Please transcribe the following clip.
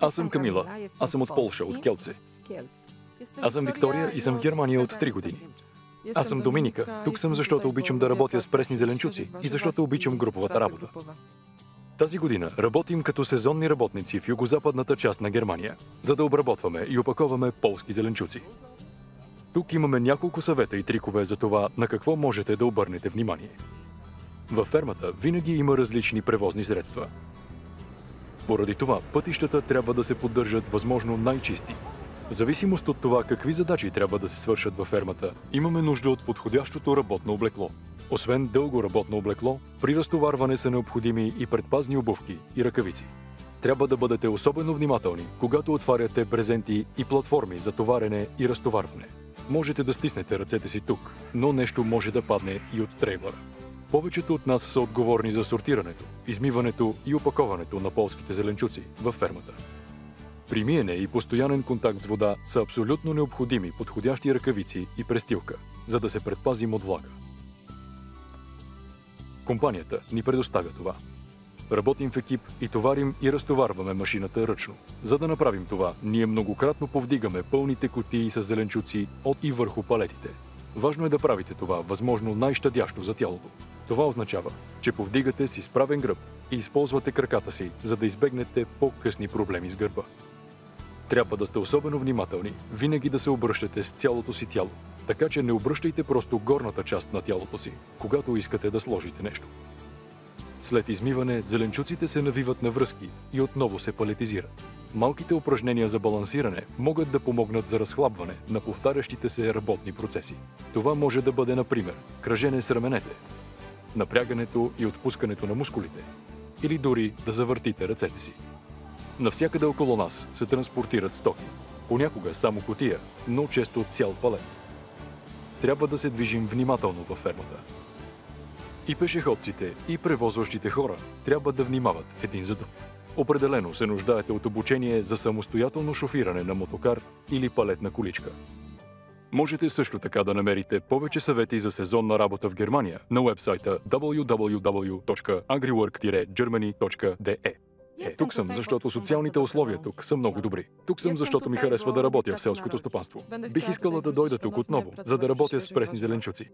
Аз съм Камила. Аз съм от Полша, от Келце. Аз съм Виктория и съм в Германия от 3 години. Аз съм Доминика. Тук съм, защото обичам да работя с пресни зеленчуци и защото обичам груповата работа. Тази година работим като сезонни работници в югозападната част на Германия, за да обработваме и опаковаме полски зеленчуци. Тук имаме няколко съвета и трикове за това на какво можете да обърнете внимание. Във фермата винаги има различни превозни средства. Поради това пътищата трябва да се поддържат възможно най-чисти. В зависимост от това какви задачи трябва да се свършат във фермата, имаме нужда от подходящото работно облекло. Освен дълго работно облекло, при разтоварване са необходими и предпазни обувки и ръкавици. Трябва да бъдете особено внимателни, когато отваряте брезенти и платформи за товарене и разтоварване. Можете да стиснете ръцете си тук, но нещо може да падне и от трейлера. Повечето от нас са отговорни за сортирането, измиването и опаковането на полските зеленчуци във фермата. При миене и постоянен контакт с вода са абсолютно необходими подходящи ръкавици и престилка, за да се предпазим от влага. Компанията ни предоставя това. Работим в екип и товарим и разтоварваме машината ръчно. За да направим това, ние многократно повдигаме пълните кутии с зеленчуци от и върху палетите. Важно е да правите това възможно най-щадящо за тялото. Това означава, че повдигате с изправен гръб и използвате краката си, за да избегнете по-късни проблеми с гърба. Трябва да сте особено внимателни, винаги да се обръщате с цялото си тяло, така че не обръщайте просто горната част на тялото си, когато искате да сложите нещо. След измиване, зеленчуците се навиват на връзки и отново се палетизират. Малките упражнения за балансиране могат да помогнат за разхлабване на повтарящите се работни процеси. Това може да бъде, например, кръжене с раменете, напрягането и отпускането на мускулите, или дори да завъртите ръцете си. Навсякъде около нас се транспортират стоки. Понякога само кутия, но често цял палет. Трябва да се движим внимателно във фермата. И пешеходците, и превозващите хора трябва да внимават един за друг. Определено се нуждаете от обучение за самостоятелно шофиране на мотокар или палетна количка. Можете също така да намерите повече съвети за сезонна работа в Германия на уебсайта www.agriwork-germany.de. Тук съм, защото социалните условия тук са много добри. Тук съм, защото ми харесва да работя в селското стопанство. Бих искала да дойда тук отново, за да работя с пресни зеленчуци.